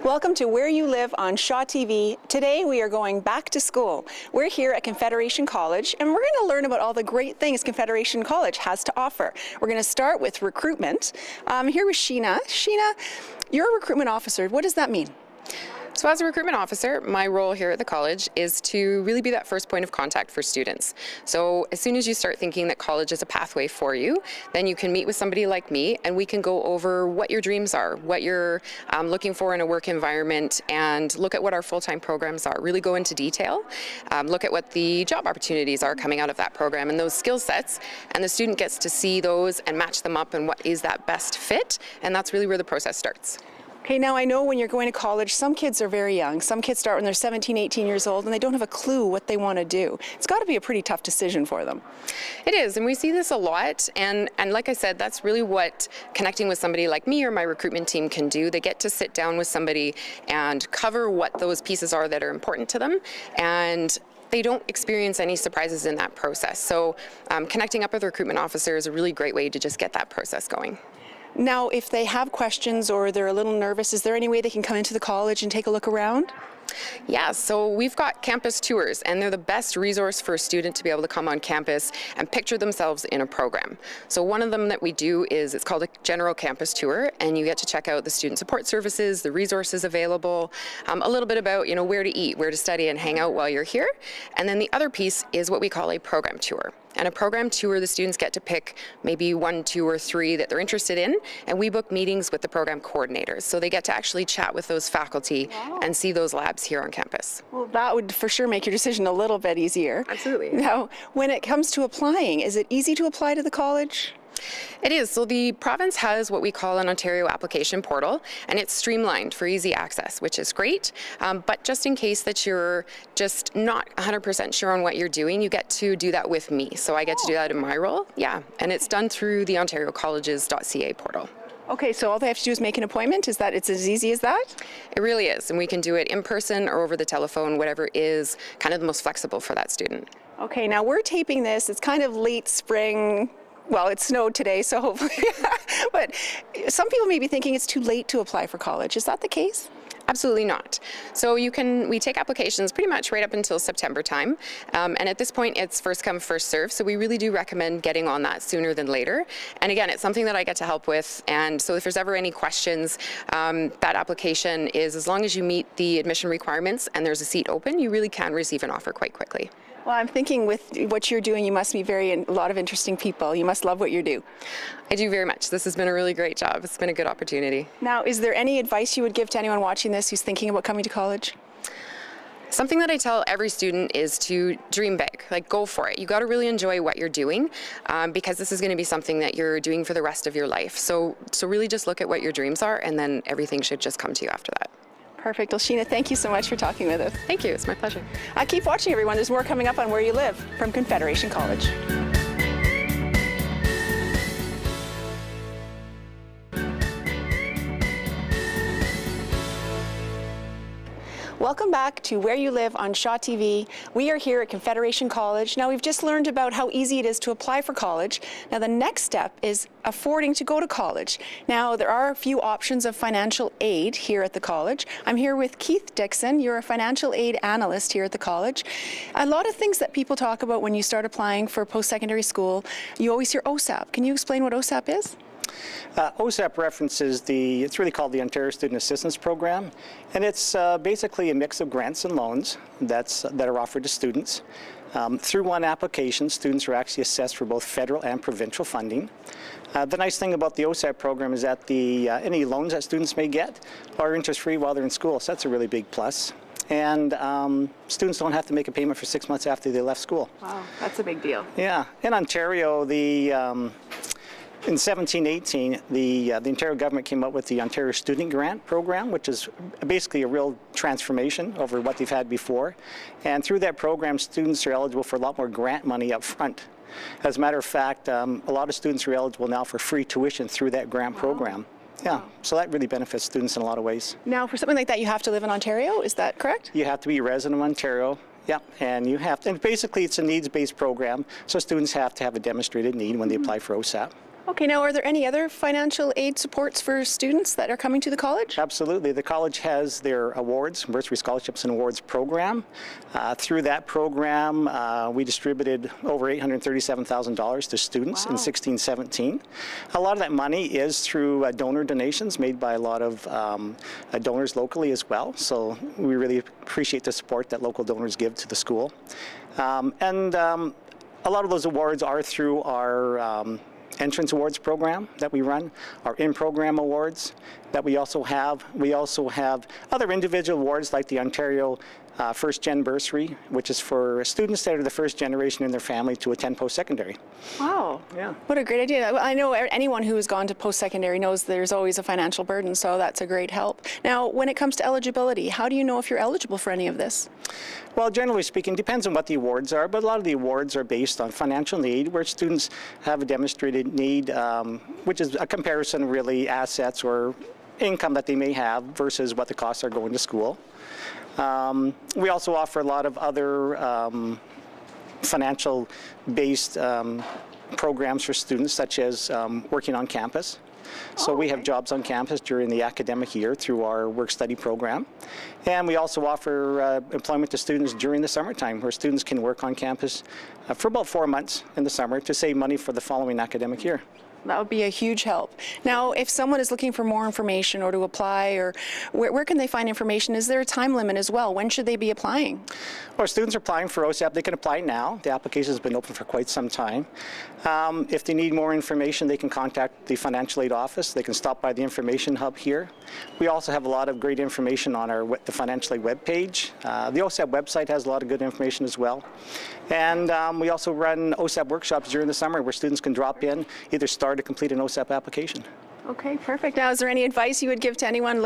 Welcome to Where You Live on Shaw TV. Today we are going back to school. We're here at Confederation College and we're going to learn about all the great things Confederation College has to offer. We're going to start with recruitment. I'm here with Sheena. Sheena, you're a recruitment officer. What does that mean? So as a recruitment officer, my role here at the college is to really be that first point of contact for students. So as soon as you start thinking that college is a pathway for you, then you can meet with somebody like me and we can go over what your dreams are, what you're looking for in a work environment, and look at what our full-time programs are. Really go into detail, look at what the job opportunities are coming out of that program and those skill sets, and the student gets to see those and match them up and what is that best fit, and that's really where the process starts. Okay, now I know when you're going to college, some kids are very young. Some kids start when they're 17, 18 years old and they don't have a clue what they want to do. It's got to be a pretty tough decision for them. It is, and we see this a lot, and like I said, that's really what connecting with somebody like me or my recruitment team can do. They get to sit down with somebody and cover what those pieces are that are important to them, and they don't experience any surprises in that process. So connecting up with a recruitment officer is a really great way to just get that process going. Now, if they have questions or they're a little nervous, is there any way they can come into the college and take a look around? Yeah, so we've got campus tours, and they're the best resource for a student to be able to come on campus and picture themselves in a program. So one of them that we do is, it's called a general campus tour, and you get to check out the student support services, the resources available, a little bit about, where to eat, where to study and hang out while you're here. And then the other piece is what we call a program tour. And a program tour, the students get to pick maybe 1, 2, or 3 that they're interested in, and we book meetings with the program coordinators. So they get to actually chat with those faculty and see those labs here on campus. Well, that would for sure make your decision a little bit easier. Absolutely. Now, when it comes to applying, is it easy to apply to the college? It is. So the province has what we call an Ontario application portal, and it's streamlined for easy access, which is great. But just in case that you're just not 100% sure on what you're doing, you get to do that with me. So I get to do that in my role. Yeah, and it's done through the ontariocolleges.ca portal. Okay, so all they have to do is make an appointment? It's as easy as that? It really is, and we can do it in person or over the telephone, whatever is kind of the most flexible for that student. Okay, now we're taping this. It's kind of late spring. Well, it snowed today, so hopefully, but some people may be thinking it's too late to apply for college. Is that the case? Absolutely not. So we take applications pretty much right up until September time, and at this point it's first come, first serve, so we really do recommend getting on that sooner than later. And again, it's something that I get to help with, and so if there's ever any questions, that application is, as long as you meet the admission requirements and there's a seat open, you really can receive an offer quite quickly. Well, I'm thinking with what you're doing, you must meet a lot of interesting people. You must love what you do. I do very much. This has been a really great job. It's been a good opportunity. Now, is there any advice you would give to anyone watching this who's thinking about coming to college? Something that I tell every student is to dream big, like go for it. You got to really enjoy what you're doing, because this is going to be something that you're doing for the rest of your life. So really just look at what your dreams are, and then everything should just come to you after that. Perfect. Well, Sheena, thank you so much for talking with us. Thank you. It's my pleasure. Keep watching, everyone. There's more coming up on Where You Live from Confederation College. Welcome back to Where You Live on Shaw TV. We are here at Confederation College. Now, we've just learned about how easy it is to apply for college. Now, the next step is affording to go to college. Now, there are a few options of financial aid here at the college. I'm here with Keith Dixon. You're a financial aid analyst here at the college. A lot of things that people talk about when you start applying for post-secondary school, you always hear OSAP. Can you explain what OSAP is? OSAP references it's really called the Ontario Student Assistance Program, and it's basically a mix of grants and loans that are offered to students. Through one application, students are actually assessed for both federal and provincial funding. The nice thing about the OSAP program is that any loans that students may get are interest-free while they're in school, so that's a really big plus. And students don't have to make a payment for 6 months after they left school. Wow, that's a big deal. Yeah, in Ontario, in 1718, the Ontario government came up with the Ontario Student Grant Program, which is basically a real transformation over what they've had before. And through that program, students are eligible for a lot more grant money up front. As a matter of fact, a lot of students are eligible now for free tuition through that grant program. Yeah, so that really benefits students in a lot of ways. Now, for something like that, you have to live in Ontario, is that correct? You have to be a resident of Ontario. Yeah, and and basically it's a needs-based program, so students have to have a demonstrated need when they apply for OSAP. Okay, now are there any other financial aid supports for students that are coming to the college? Absolutely. The college has their awards, bursary scholarships and awards program. Through that program, we distributed over $837,000 to students in 16-17. A lot of that money is through donor donations made by a lot of donors locally as well. So we really appreciate the support that local donors give to the school. And a lot of those awards are through our entrance awards program that we run, our in-program awards that we also have. We also have other individual awards like the Ontario First Gen Bursary, which is for students that are the first generation in their family to attend post-secondary. Wow. Yeah. What a great idea. I know anyone who has gone to post-secondary knows there's always a financial burden, so that's a great help. Now, when it comes to eligibility, how do you know if you're eligible for any of this? Well, generally speaking, depends on what the awards are, but a lot of the awards are based on financial need, where students have a demonstrated need, which is a comparison, really, assets or income that they may have versus what the costs are going to school. We also offer a lot of other financial-based programs for students, such as working on campus. So we have jobs on campus during the academic year through our work-study program. And we also offer employment to students during the summertime, where students can work on campus for about 4 months in the summer to save money for the following academic year. That would be a huge help. Now, if someone is looking for more information or to apply, or where can they find information? Is there a time limit as well? When should they be applying? Well, students are applying for OSAP. They can apply now. The application has been open for quite some time. If they need more information, they can contact the financial aid office. They can stop by the information hub here. We also have a lot of great information on the financial aid webpage. The OSAP website has a lot of good information as well. And we also run OSAP workshops during the summer where students can drop in, either start or complete an OSAP application. Okay, perfect. Now, is there any advice you would give to anyone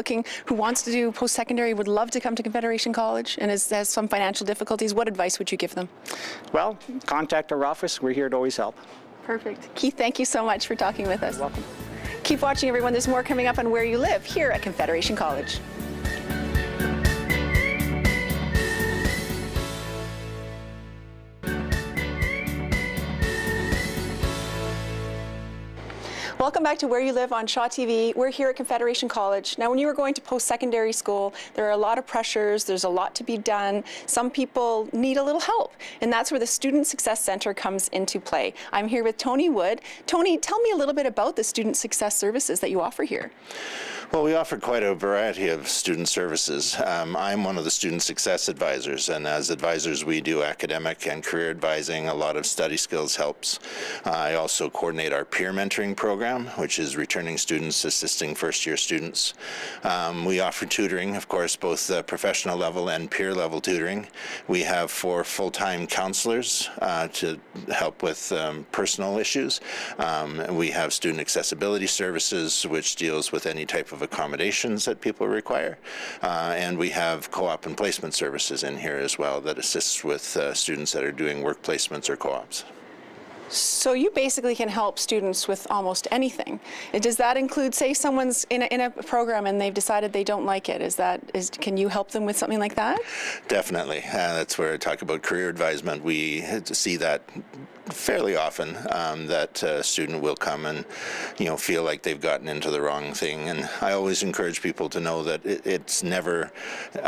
who wants to do post-secondary, would love to come to Confederation College, and has some financial difficulties? What advice would you give them? Well, contact our office. We're here to always help. Perfect. Keith, thank you so much for talking with us. You're welcome. Keep watching, everyone. There's more coming up on Where You Live here at Confederation College. Welcome back to Where You Live on Shaw TV. We're here at Confederation College. Now, when you were going to post-secondary school, there are a lot of pressures, there's a lot to be done. Some people need a little help, and that's where the Student Success Center comes into play. I'm here with Tony Wood. Tony, tell me a little bit about the Student Success services that you offer here. Well, we offer quite a variety of student services. I'm one of the student success advisors, and as advisors we do academic and career advising, a lot of study skills helps. I also coordinate our peer mentoring program, which is returning students assisting first-year students. We offer tutoring, of course, both professional level and peer level tutoring. We have 4 full-time counselors to help with personal issues. We have student accessibility services, which deals with any type of accommodations that people require. And we have co-op and placement services in here as well that assists with students that are doing work placements or co-ops. So you basically can help students with almost anything. Does that include, say, someone's in a program and they've decided they don't like it? Can you help them with something like that? Definitely. That's where I talk about career advisement. We see that fairly often, that a student will come and feel like they've gotten into the wrong thing, and I always encourage people to know that it's never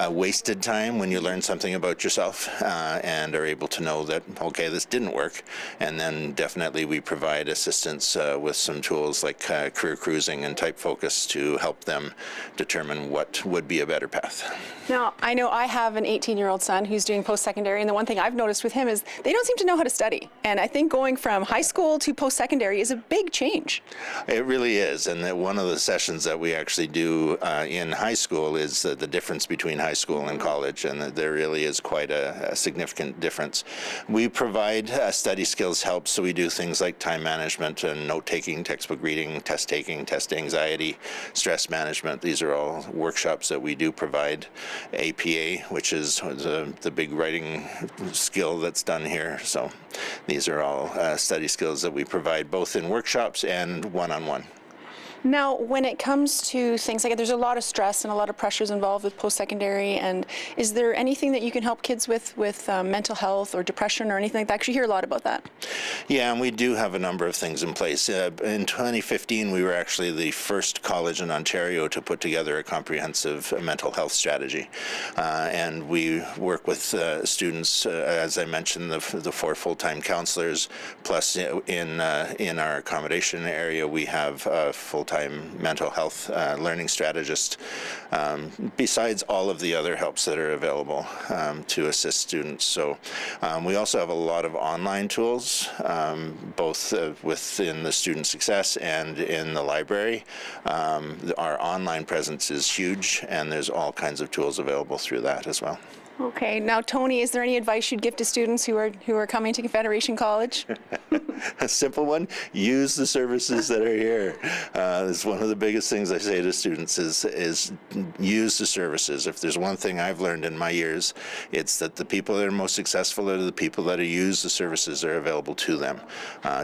wasted time when you learn something about yourself and are able to know that, okay, this didn't work. And then definitely we provide assistance with some tools like career cruising and type focus to help them determine what would be a better path. Now, I know I have an 18-year-old son who's doing post-secondary, and the one thing I've noticed with him is they don't seem to know how to study. And I think going from high school to post-secondary is a big change. It really is, and one of the sessions that we actually do in high school is the difference between high school and college, and there really is quite a significant difference. We provide study skills help, so we do things like time management and note-taking, textbook reading, test-taking, test anxiety, stress management. These are all workshops that we do provide. APA, which is the big writing skill that's done here. So these are all study skills that we provide both in workshops and one-on-one. Now, when it comes to things like there's a lot of stress and a lot of pressures involved with post-secondary, and is there anything that you can help kids with mental health or depression or anything like that? Because you hear a lot about that. Yeah, and we do have a number of things in place. In 2015, we were actually the first college in Ontario to put together a comprehensive mental health strategy. And we work with students, as I mentioned, the 4 full-time counselors, plus in our accommodation area, we have a full-time mental health learning strategist, besides all of the other helps that are available to assist students. So we also have a lot of online tools, both within the student success and in the library. Our online presence is huge, and there's all kinds of tools available through that as well. Okay. Now, Tony, is there any advice you'd give to students who are coming to Confederation College? A simple one: use the services that are here. It's one of the biggest things I say to students is use the services. If there's one thing I've learned in my years, it's that the people that are most successful are the people that use the services that are available to them.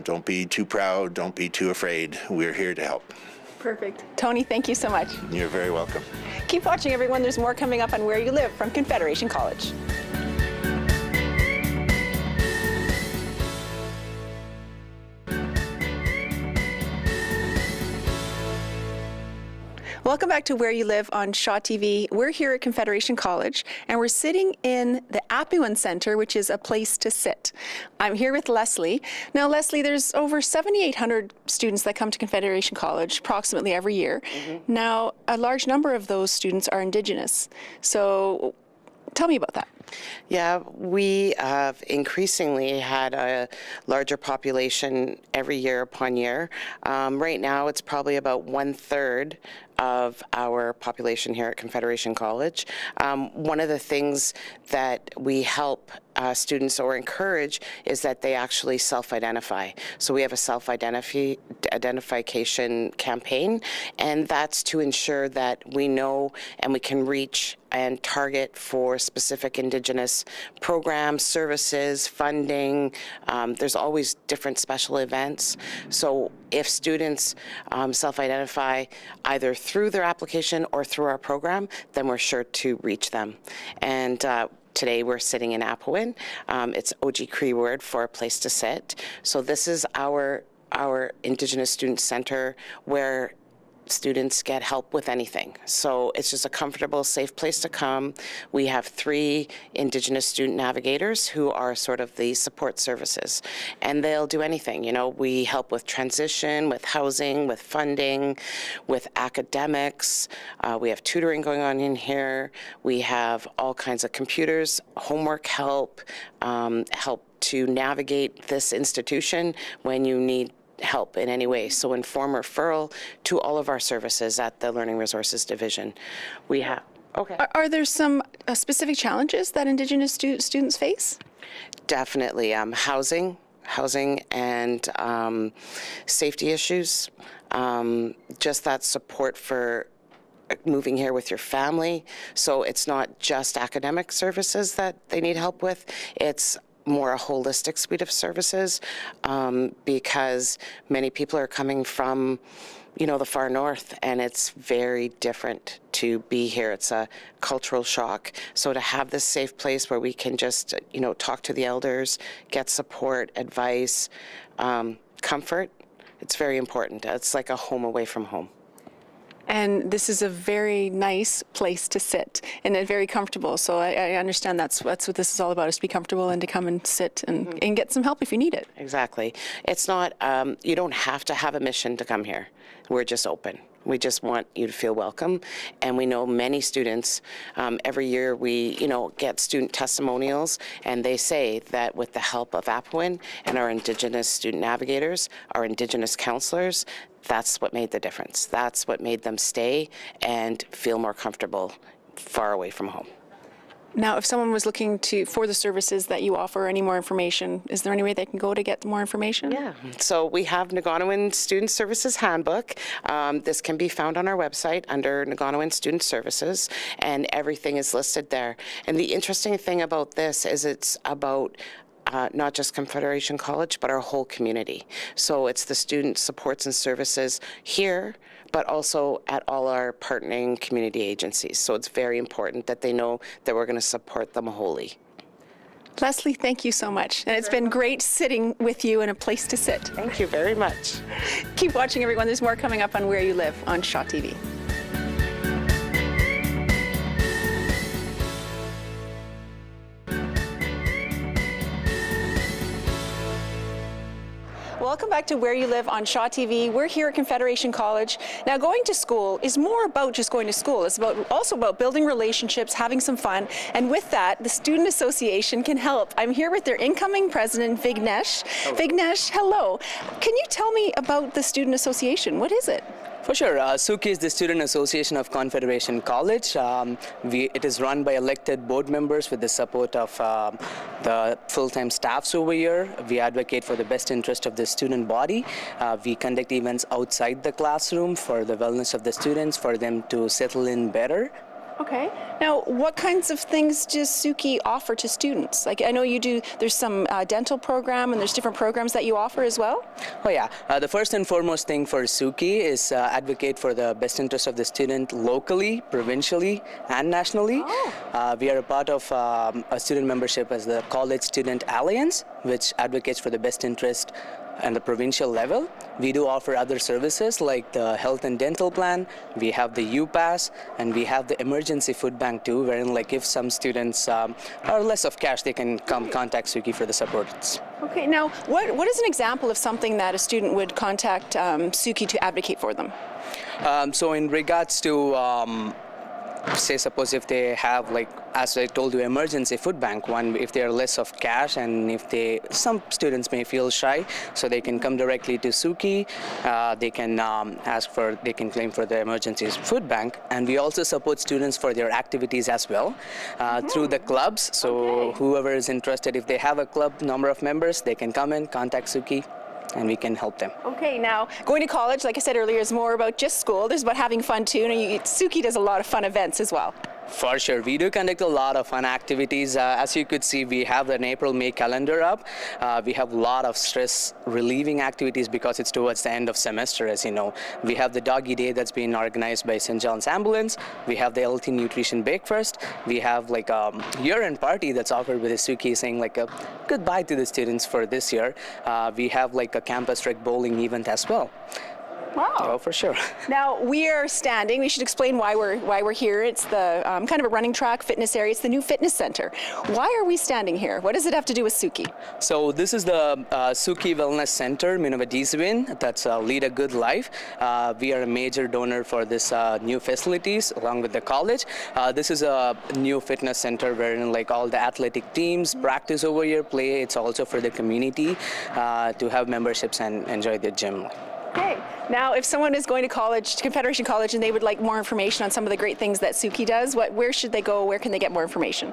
Don't be too proud. Don't be too afraid. We're here to help. Perfect. Tony, thank you so much. You're very welcome. Keep watching, everyone. There's more coming up on Where You Live from Confederation College. Welcome back to Where You Live on Shaw TV. We're here at Confederation College, and we're sitting in the Apuin Center, which is a place to sit. I'm here with Leslie. Now, Leslie, there's over 7,800 students that come to Confederation College approximately every year. Now, a large number of those students are Indigenous. So tell me about that. Yeah, we have increasingly had a larger population every year upon year. Right now, it's probably about 1/3 of our population here at Confederation College. One of the things that we help students or encourage is that they actually self-identify. So we have a self-identification campaign, and that's to ensure that we know and we can reach and target for specific Indigenous programs, services, funding. There's always different special events. So if students self-identify either through their application or through our program, then we're sure to reach them. And today we're sitting in Apuin. It's Oji Cree word for a place to sit. So this is our Indigenous Student Center where students get help with anything. So it's just a comfortable, safe place to come. We have 3 Indigenous student navigators who are sort of the support services, and they'll do anything. You know, we help with transition, with housing, with funding, with academics. We have tutoring going on in here. We have all kinds of computers, homework help, help to navigate this institution when you need help in any way. So inform referral to all of our services at the Learning Resources Division. We have, okay. Are there some specific challenges that Indigenous students face? Definitely. Housing and safety issues. Just that support for moving here with your family. So it's not just academic services that they need help with. It's more a holistic suite of services, because many people are coming from, you know, the far north, and it's very different to be here. It's a cultural shock. So to have this safe place where we can just, you know, talk to the elders, get support, advice, comfort, it's very important. It's like a home away from home. And this is a very nice place to sit and very comfortable. So I understand that's what this is all about, is to be comfortable and to come and sit and get some help if you need it. Exactly. It's not, you don't have to have a mission to come here. We're just open. We just want you to feel welcome. And we know many students, every year we, you know, get student testimonials, and they say that with the help of Apuin and our Indigenous student navigators, our Indigenous counselors, that's what made the difference. That's what made them stay and feel more comfortable far away from home. Now, if someone was looking for the services that you offer, any more information, is there any way they can go to get more information? Yeah. So we have Nagonawan Student Services Handbook. This can be found on our website under Nagonawan Student Services, and everything is listed there. And the interesting thing about this is it's about not just Confederation College, but our whole community. So it's the student supports and services here, but also at all our partnering community agencies. So it's very important that they know that we're going to support them wholly. Leslie, thank you so much. And it's been great sitting with you in a place to sit. Thank you very much. Keep watching, everyone. There's more coming up on Where You Live on Shaw TV. Welcome back to Where You Live on Shaw TV. We're here at Confederation College. Now, going to school is more about just going to school. It's also about building relationships, having some fun, and with that, the Student Association can help. I'm here with their incoming president, Vignesh. Hello. Vignesh, hello. Can you tell me about the Student Association? What is it? For sure. SUKI is the Student Association of Confederation College. It is run by elected board members with the support of the full-time staffs over here. We advocate for the best interest of the student body. We conduct events outside the classroom for the wellness of the students, for them to settle in better. Okay. Now, what kinds of things does SUKI offer to students? Like, I know you do, there's some dental program and there's different programs that you offer as well? Oh yeah. The first and foremost thing for SUKI is advocate for the best interest of the student locally, provincially, and nationally. Oh. We are a part of a student membership as the College Student Alliance, which advocates for the best interest and the provincial level. We do offer other services like the health and dental plan, we have the U-Pass, and we have the emergency food bank too, wherein like if some students are less of cash, they can come contact SUKI for the supports. Okay, now what is an example of something that a student would contact SUKI to advocate for them? So in regards to say suppose if they have, like as I told you, emergency food bank, one if they are less of cash, and if some students may feel shy, so they can come directly to SUKI. They can they can claim for the emergency food bank, and we also support students for their activities as well through the clubs. So whoever is interested, if they have a club number of members, they can come in, contact SUKI, and we can help them. Okay, now going to college, like I said earlier, is more about just school. There's about having fun too, and SUKI does a lot of fun events as well. For sure, we do conduct a lot of fun activities. As you could see, we have an April-May calendar up. We have a lot of stress-relieving activities because it's towards the end of semester, as you know. We have the Doggy Day that's been organized by St. John's Ambulance. We have the LT Nutrition Breakfast. We have like a year-end party that's offered with the SUKI, saying like a goodbye to the students for this year. We have like a campus rec bowling event as well. Wow. Oh, for sure. Now, we are standing. We should explain why we're here. It's the kind of a running track fitness area. It's the new fitness center. Why are we standing here? What does it have to do with SUKI? So this is the SUKI Wellness Center, Minuvadiswin. That's Lead a Good Life. We are a major donor for this new facilities along with the college. This is a new fitness center wherein like all the athletic teams practice over here, play. It's also for the community to have memberships and enjoy the gym. Okay. Now, if someone is going to college, to Confederation College, and they would like more information on some of the great things that SUKI does, where should they go? Where can they get more information?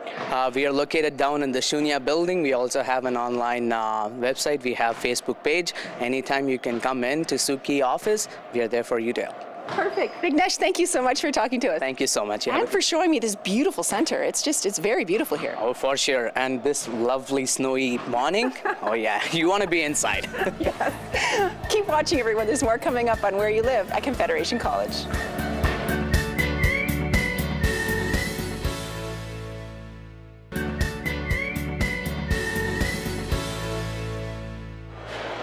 We are located down in the Shunya building. We also have an online website. We have Facebook page. Anytime you can come in to SUKI office, we are there for you to help. Perfect. Vignesh, thank you so much for talking to us. Thank you so much. And for showing me this beautiful center. It's very beautiful here. Oh, for sure. And this lovely snowy morning. Oh yeah, you want to be inside. Yes. Keep watching, everyone. There's more coming up on Where You Live at Confederation College.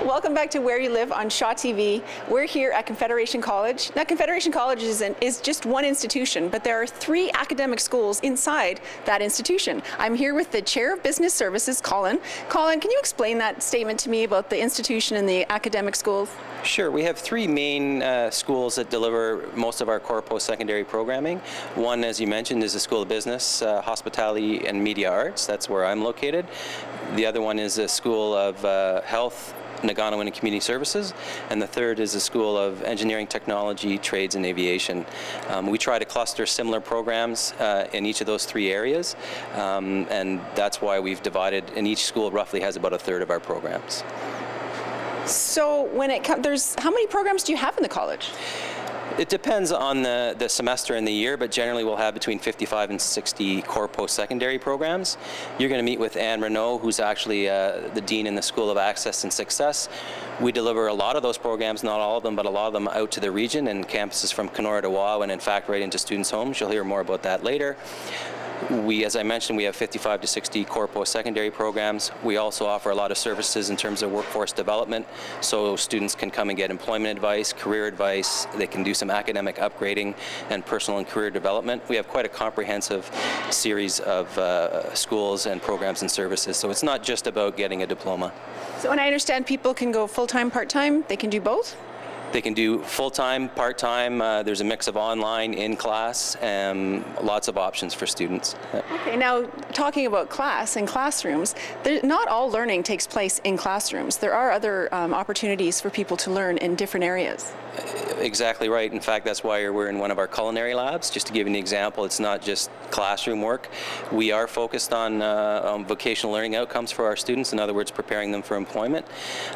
Welcome back to Where You Live on Shaw TV. We're here at Confederation College. Now, Confederation College is just one institution, but there are 3 academic schools inside that institution. I'm here with the Chair of Business Services, Colin. Colin, can you explain that statement to me about the institution and the academic schools? Sure. We have 3 main schools that deliver most of our core post-secondary programming. One, as you mentioned, is the School of Business, Hospitality and Media Arts. That's where I'm located. The other one is the School of Health, Nagano and Community Services, and the third is the School of Engineering, Technology, Trades and Aviation. We try to cluster similar programs in each of those 3 areas, and that's why we've divided, and each school roughly has about a third of our programs. So when it comes, how many programs do you have in the college? It depends on the semester and the year, but generally we'll have between 55 and 60 core post-secondary programs. You're going to meet with Anne Renault, who's actually the Dean in the School of Access and Success. We deliver a lot of those programs, not all of them, but a lot of them out to the region and campuses from Kenora to Wawa, and in fact right into students' homes. You'll hear more about that later. As I mentioned, we have 55 to 60 core post-secondary programs. We also offer a lot of services in terms of workforce development, so students can come and get employment advice, career advice. They can do some academic upgrading and personal and career development. We have quite a comprehensive series of schools and programs and services, so it's not just about getting a diploma. So, and I understand people can go full-time, part-time, they can do both? They can do full-time, part-time. There's a mix of online, in-class, and lots of options for students. Okay, now talking about class and classrooms, not all learning takes place in classrooms. There are other opportunities for people to learn in different areas. Exactly right. In fact, that's why we're in one of our culinary labs. Just to give you an example, it's not just classroom work. We are focused on vocational learning outcomes for our students, in other words, preparing them for employment.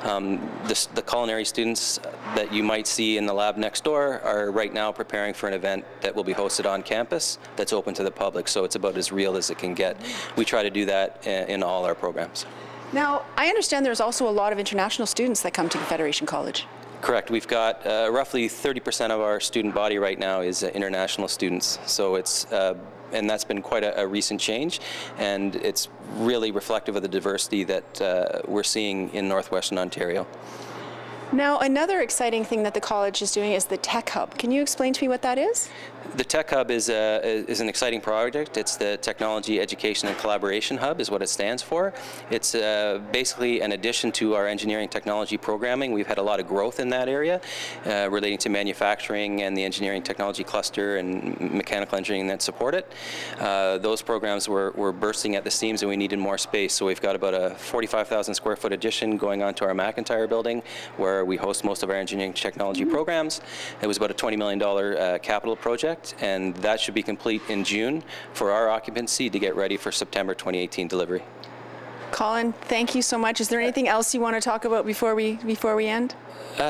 The culinary students that you might see in the lab next door are right now preparing for an event that will be hosted on campus that's open to the public, so it's about as real as it can get. We try to do that in all our programs. Now, I understand there's also a lot of international students that come to Confederation College. Correct. We've got roughly 30% of our student body right now is international students. So it's and that's been quite a recent change, and it's really reflective of the diversity that we're seeing in Northwestern Ontario. Now, another exciting thing that the college is doing is the Tech Hub. Can you explain to me what that is? The Tech Hub is an exciting project. It's the Technology, Education, and Collaboration Hub is what it stands for. It's basically an addition to our engineering technology programming. We've had a lot of growth in that area relating to manufacturing and the engineering technology cluster and mechanical engineering that support it. Those programs were bursting at the seams and we needed more space. So we've got about a 45,000 square foot addition going on to our McIntyre building where we host most of our engineering technology programs. It was about a $20 million capital project, and that should be complete in June for our occupancy to get ready for September 2018 delivery. Colin, thank you so much. Is there anything else you want to talk about before we end?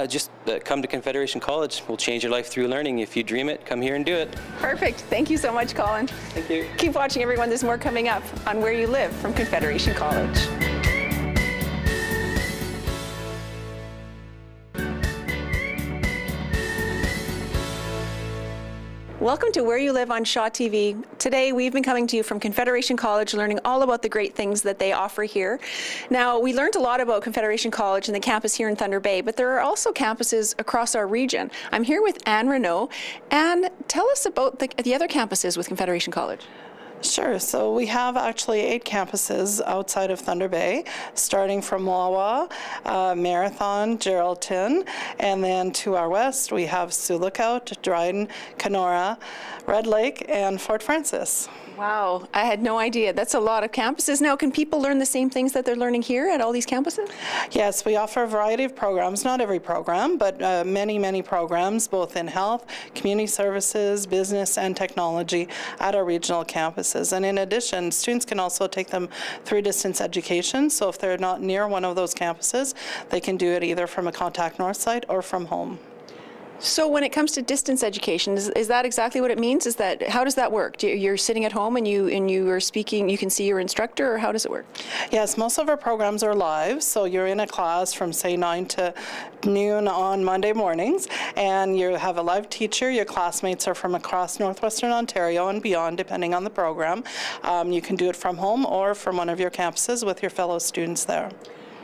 Just come to Confederation College. We'll change your life through learning. If you dream it, come here and do it. Perfect. Thank you so much, Colin. Thank you. Keep watching, everyone. There's more coming up on Where You Live from Confederation College. Welcome to Where You Live on Shaw TV. Today we've been coming to you from Confederation College, learning all about the great things that they offer here. Now, we learned a lot about Confederation College and the campus here in Thunder Bay, but there are also campuses across our region. I'm here with Anne Renault. Anne, tell us about the other campuses with Confederation College. Sure. So we have actually 8 campuses outside of Thunder Bay, starting from Wawa, Marathon, Geraldton, and then to our west we have Sioux Lookout, Dryden, Kenora, Red Lake, and Fort Francis. Wow, I had no idea. That's a lot of campuses. Now, can people learn the same things that they're learning here at all these campuses? Yes, we offer a variety of programs, not every program, but many, many programs, both in health, community services, business, and technology at our regional campuses. And in addition, students can also take them through distance education. So if they're not near one of those campuses, they can do it either from a Contact North site or from home. So when it comes to distance education, is that exactly what it means? How does that work? You're sitting at home and you are speaking, you can see your instructor, or how does it work? Yes, most of our programs are live, so you're in a class from say 9 to noon on Monday mornings, and you have a live teacher. Your classmates are from across Northwestern Ontario and beyond, depending on the program. You can do it from home or from one of your campuses with your fellow students there.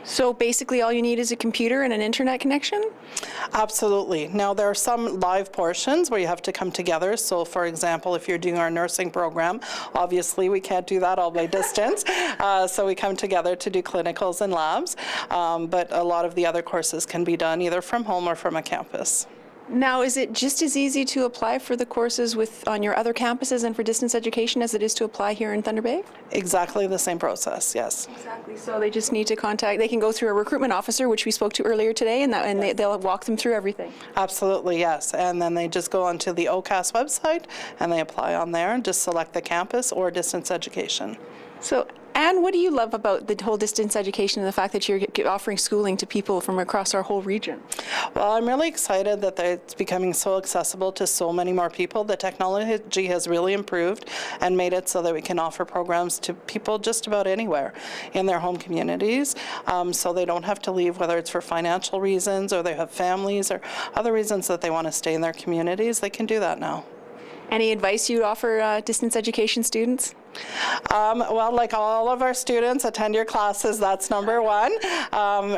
So basically all you need is a computer and an internet connection? Absolutely. Now there are some live portions where you have to come together. So for example, if you're doing our nursing program, obviously we can't do that all by distance. So we come together to do clinicals and labs. But a lot of the other courses can be done either from home or from a campus. Now, is it just as easy to apply for the courses on your other campuses and for distance education as it is to apply here in Thunder Bay? Exactly the same process, yes. Exactly. So they just need to they can go through a recruitment officer, which we spoke to earlier today, and they'll walk them through everything. Absolutely, yes. And then they just go onto the OCAS website and they apply on there and just select the campus or distance education. So, Anne, what do you love about the whole distance education and the fact that you're offering schooling to people from across our whole region? Well, I'm really excited that it's becoming so accessible to so many more people. The technology has really improved and made it so that we can offer programs to people just about anywhere in their home communities, so they don't have to leave, whether it's for financial reasons or they have families or other reasons that they want to stay in their communities. They can do that now. Any advice you offer distance education students? Well, like all of our students, attend your classes. That's number one.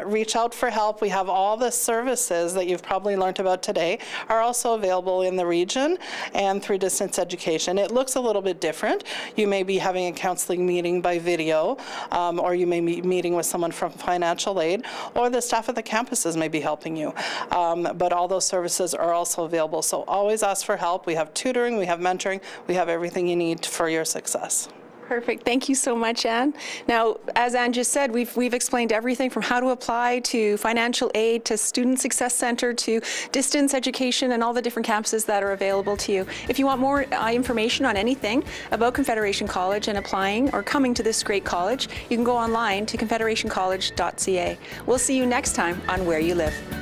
Reach out for help. We have all the services that you've probably learned about today are also available in the region and through distance education. It looks a little bit different. You may be having a counseling meeting by video, or you may be meeting with someone from financial aid, or the staff at the campuses may be helping you. But all those services are also available. So always ask for help. We have tutoring, we have mentoring, we have everything you need for your success. Perfect. Thank you so much, Anne. Now, as Anne just said, we've explained everything from how to apply to financial aid to Student Success Center to distance education and all the different campuses that are available to you. If you want more information on anything about Confederation College and applying or coming to this great college, you can go online to confederationcollege.ca. We'll see you next time on Where You Live.